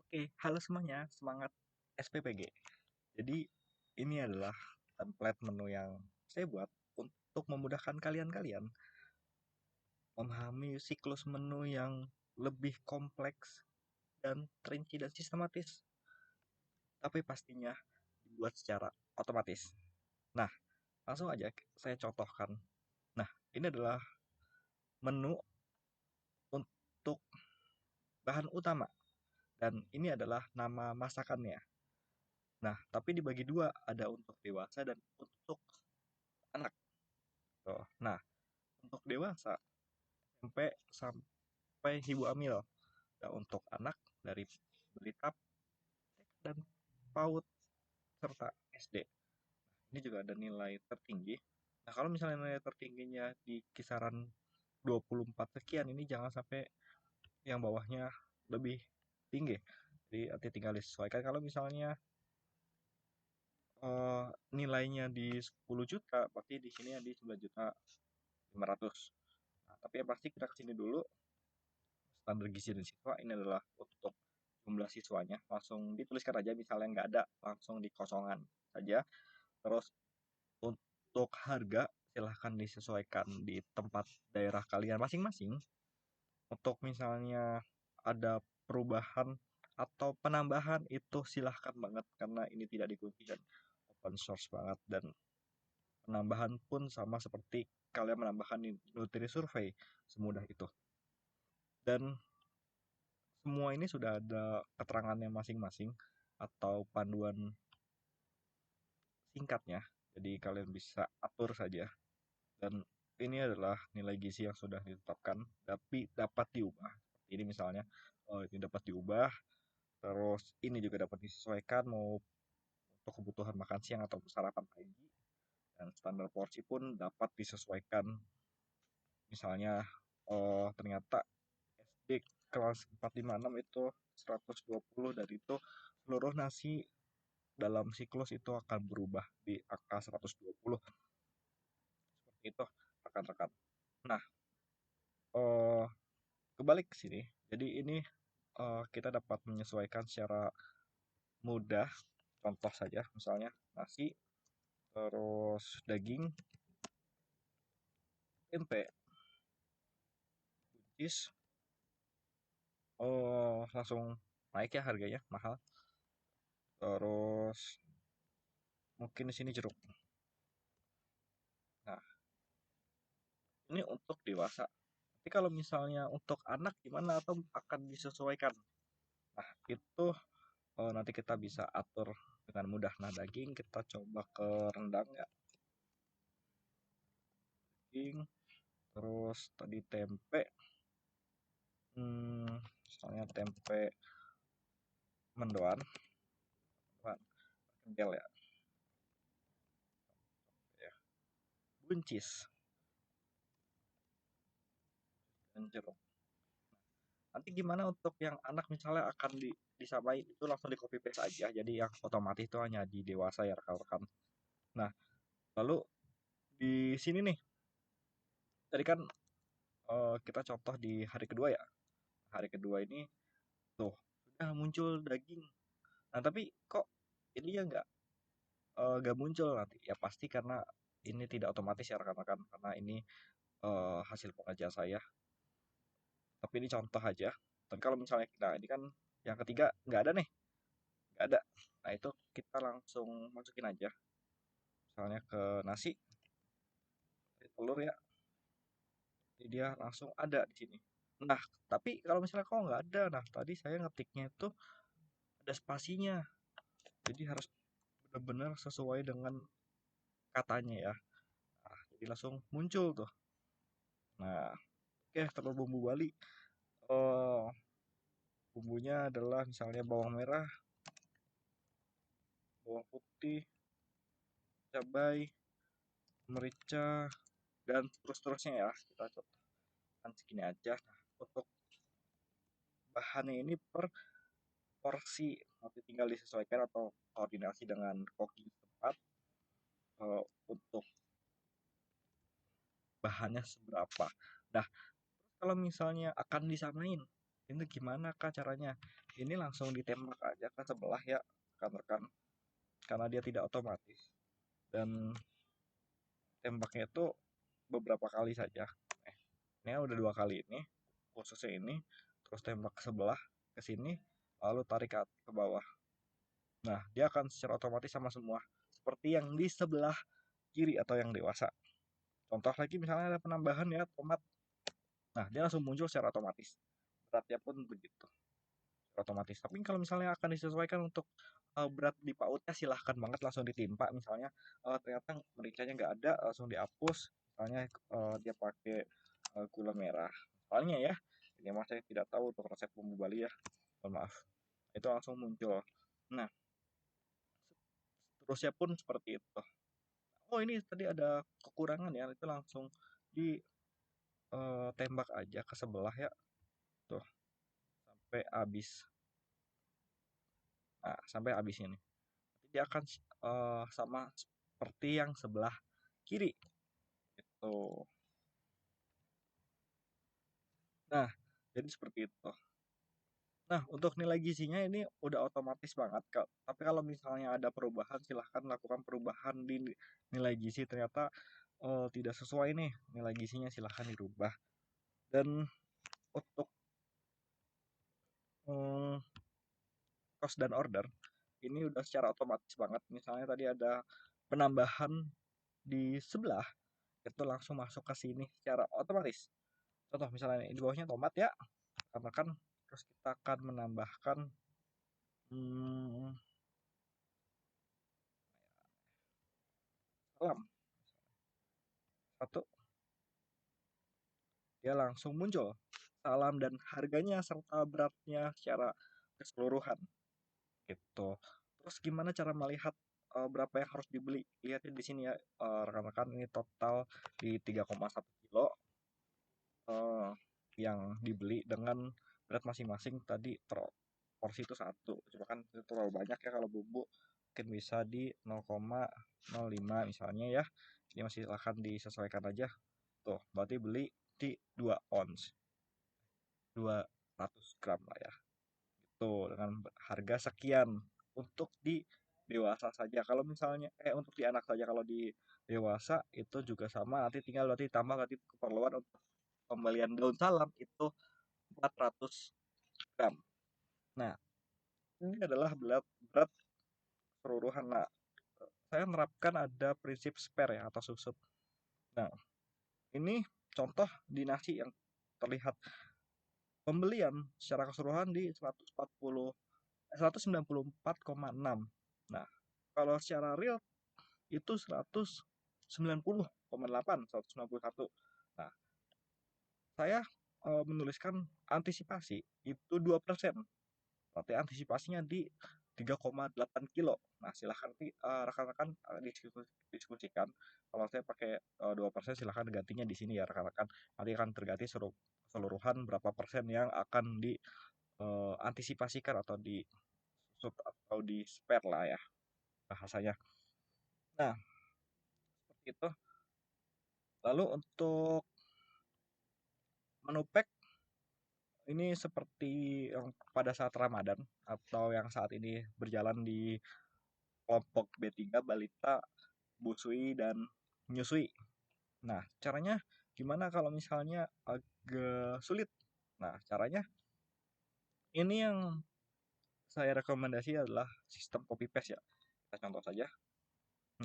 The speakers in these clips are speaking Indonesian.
Oke, halo semuanya, semangat SPPG. Jadi, ini adalah template menu yang saya buat untuk memudahkan kalian-kalian memahami siklus menu yang lebih kompleks dan terinci dan sistematis, tapi pastinya dibuat secara otomatis. Nah, langsung aja saya contohkan. Nah, ini adalah menu untuk bahan utama dan ini adalah nama masakannya. Nah, tapi dibagi dua, ada untuk dewasa dan untuk anak. Tuh. Nah, untuk dewasa SMP sampai ibu hamil. Nah, untuk anak dari balita dan PAUD serta SD. Ini juga ada nilai tertinggi. Nah, kalau misalnya nilai tertingginya di kisaran 24 sekian, ini jangan sampai yang bawahnya lebih tinggi. Jadi nanti tinggal disesuaikan. Kalau misalnya nilainya di 10 juta, berarti di sini di 9.500.000. Nah, tapi yang pasti kita kesini dulu. Standar gizi dan siswa ini adalah untuk jumlah siswanya, langsung dituliskan aja, misalnya nggak ada langsung dikosongan saja. Terus untuk harga silahkan disesuaikan di tempat daerah kalian masing-masing. Untuk misalnya ada perubahan atau penambahan itu silahkan banget, karena ini tidak dikunci dan open source banget. Dan penambahan pun sama seperti kalian menambahkan di Nutri Survey, semudah itu. Dan semua ini sudah ada keterangannya masing-masing atau panduan singkatnya. Jadi kalian bisa atur saja. Dan ini adalah nilai gizi yang sudah ditetapkan, tapi dapat diubah. Ini misalnya, oh, ini dapat diubah, terus ini juga dapat disesuaikan mau untuk kebutuhan makan siang atau sarapan pagi. Dan standar porsi pun dapat disesuaikan. Misalnya, ternyata SD kelas 456 itu 120, dan itu seluruh nasi dalam siklus itu akan berubah di angka 120. Seperti itu, rekan-rekan. Nah, eh, kebalik ke sini. Jadi ini kita dapat menyesuaikan secara mudah. Contoh saja, misalnya nasi, terus daging, tempe, buncis, langsung naik ya harganya, mahal. Terus mungkin di sini jeruk. Nah, ini untuk dewasa. Tapi kalau misalnya untuk anak gimana, atau akan disesuaikan? Nah, itu nanti kita bisa atur dengan mudah. Nah, daging kita coba ke rendang ya. Daging, terus tadi tempe. Misalnya tempe mendoan, kental ya. Ya. Buncis dan jeruk. Nanti gimana untuk yang anak, misalnya akan disamain itu langsung di copy paste aja. Jadi yang otomatis itu hanya di dewasa ya, rekan-rekan. Nah, lalu di sini nih, tadi kan kita contoh di hari kedua ya. Hari kedua ini tuh sudah muncul daging. Nah, tapi kok ini ya nggak muncul nanti? Ya pasti karena ini tidak otomatis ya, rekan-rekan, karena ini hasil pengajar saya. Tapi ini contoh aja. Tapi kalau misalnya kita ini kan yang ketiga nggak ada nih, nggak ada. Nah, itu kita langsung masukin aja. Misalnya ke nasi, telur ya, jadi dia langsung ada di sini. Nah, tapi kalau misalnya kok nggak ada, nah tadi saya ngetiknya itu ada spasinya. Jadi harus benar-benar sesuai dengan katanya ya. Nah, jadi langsung muncul tuh. Nah, oke, telur bumbu Bali. Oh, bumbunya adalah misalnya bawang merah, bawang putih, cabai, merica, dan terus-terusnya ya. Kita contohkan segini aja. Nah, untuk bahannya ini per porsi, nanti tinggal disesuaikan atau koordinasi dengan koki setempat untuk bahannya seberapa. Nah, kalau misalnya akan disamain, itu gimana kak caranya? ini langsung ditembak aja ke sebelah ya rekan-rekan, karena dia tidak otomatis, dan tembaknya itu beberapa kali saja. Ini udah 2 kali ini, khususnya ini, terus tembak ke sebelah, ke sini, lalu tarik ke bawah. Nah, dia akan secara otomatis sama semua, seperti yang di sebelah kiri atau yang dewasa. Contoh lagi misalnya ada penambahan ya tomat. Nah, dia langsung muncul secara otomatis. Beratnya pun begitu, otomatis. Tapi kalau misalnya akan disesuaikan untuk berat di PAUD-nya, silahkan banget langsung ditimpa. Misalnya ternyata mericanya nggak ada, langsung dihapus. Misalnya dia pakai gula merah. Soalnya ya, ini mas saya tidak tahu untuk resep bumbu Bali ya. Mohon maaf. Itu langsung muncul. Nah, terusnya pun seperti itu. Oh ini tadi ada kekurangan ya, itu langsung ditembak aja ke sebelah ya. Tuh, sampai habis. Nah, sampai habis ini. Dia akan sama seperti yang sebelah kiri gitu. Nah, jadi seperti itu. Nah, untuk nilai gizinya ini udah otomatis banget, Kak. Tapi kalau misalnya ada perubahan, silahkan lakukan perubahan di nilai gizi. Ternyata tidak sesuai nih nilai gizinya, silahkan dirubah. Dan untuk um, cost dan order, ini udah secara otomatis banget. Misalnya tadi ada penambahan di sebelah, itu langsung masuk ke sini secara otomatis. Contoh misalnya di bawahnya tomat ya, karena kan terus kita akan menambahkan hmm, salam satu, dia langsung muncul salam dan harganya serta beratnya secara keseluruhan gitu. Terus gimana cara melihat berapa yang harus dibeli? Lihatnya di sini ya rekan-rekan, ini total di 3,1 kilo yang dibeli dengan berat masing-masing tadi per porsi itu satu. Cuma kan itu terlalu banyak ya, kalau bumbu mungkin bisa di 0,05 misalnya ya. Ini masih silahkan disesuaikan aja. Tuh, berarti beli di 2 ons. 200 gram lah ya. Itu dengan harga sekian untuk di dewasa saja. Kalau misalnya untuk di anak saja, kalau di dewasa itu juga sama, nanti tinggal berarti tambah berarti keperluan untuk pembelian daun salam itu 400 gram. Nah, ini adalah berat keseluruhan. Nah, saya menerapkan ada prinsip spare ya atau susut. Nah, ini contoh di nasi yang terlihat pembelian secara keseluruhan di 194,6. Nah, kalau secara real itu 190,8, 191. Nah, saya menuliskan antisipasi itu 2%. Berarti antisipasinya di 3,8 kilo. Nah, silahkan nanti rekan-rekan diskusikan. Kalau saya pakai 2%, silahkan gantinya di sini ya rekan-rekan. Nanti akan terganti keseluruhan berapa persen yang akan diantisipasikan atau di atau di spare lah ya bahasanya. Nah, seperti itu. Lalu untuk menu pack ini seperti yang pada saat Ramadan atau yang saat ini berjalan di kelompok B3, balita, busui, dan menyusui. Nah, caranya gimana kalau misalnya agak sulit? Nah, caranya ini yang saya rekomendasi adalah sistem copy paste ya. Kita contoh saja.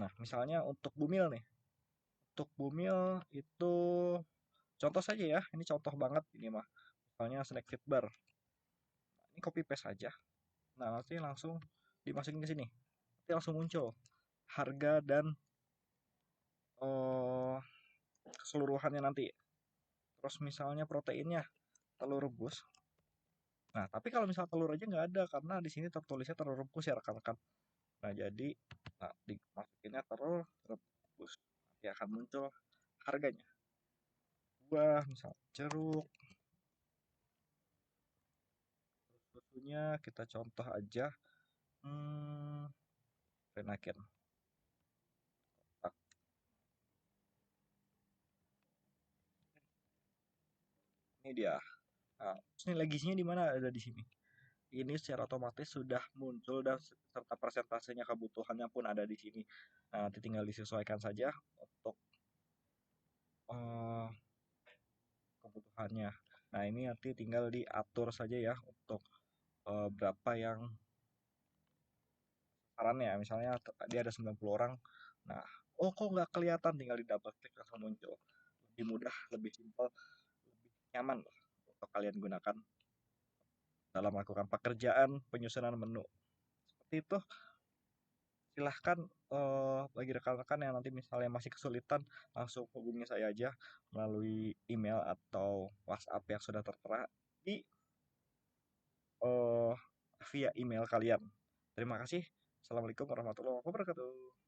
Nah, misalnya untuk bumil nih. Untuk bumil itu contoh saja ya. Ini contoh banget ini mah. Misalnya snack fit bar. Nah, ini copy paste aja. Nah, nanti langsung dimasukin ke sini. Nanti langsung muncul harga dan oh, keseluruhannya nanti. Terus misalnya proteinnya telur rebus. Nah, tapi kalau misal telur aja nggak ada karena di sini tertulisnya telur rebus ya rekan-rekan. Nah, jadi dimasukinnya telur rebus. Nanti akan muncul harganya. Buah, misal jeruk. Susunya kita contoh aja. Renaken. Ini dia. Nah, terus nilai gizinya di mana? Ada di sini. ini secara otomatis sudah muncul dan serta persentasenya kebutuhannya pun ada di sini. Nah, nanti tinggal disesuaikan saja untuk eh, kebutuhannya. Nah, ini nanti tinggal diatur saja ya untuk berapa yang sarannya. Misalnya dia ada 90 orang. Nah, oh kok nggak kelihatan, tinggal di double klik langsung muncul. Lebih mudah, lebih simpel, lebih nyaman lah untuk kalian gunakan dalam melakukan pekerjaan penyusunan menu. Seperti itu. Silahkan bagi rekan-rekan yang nanti misalnya masih kesulitan, langsung hubungi saya aja melalui email atau WhatsApp yang sudah tertera di via email kalian. Terima kasih. Assalamualaikum warahmatullahi wabarakatuh.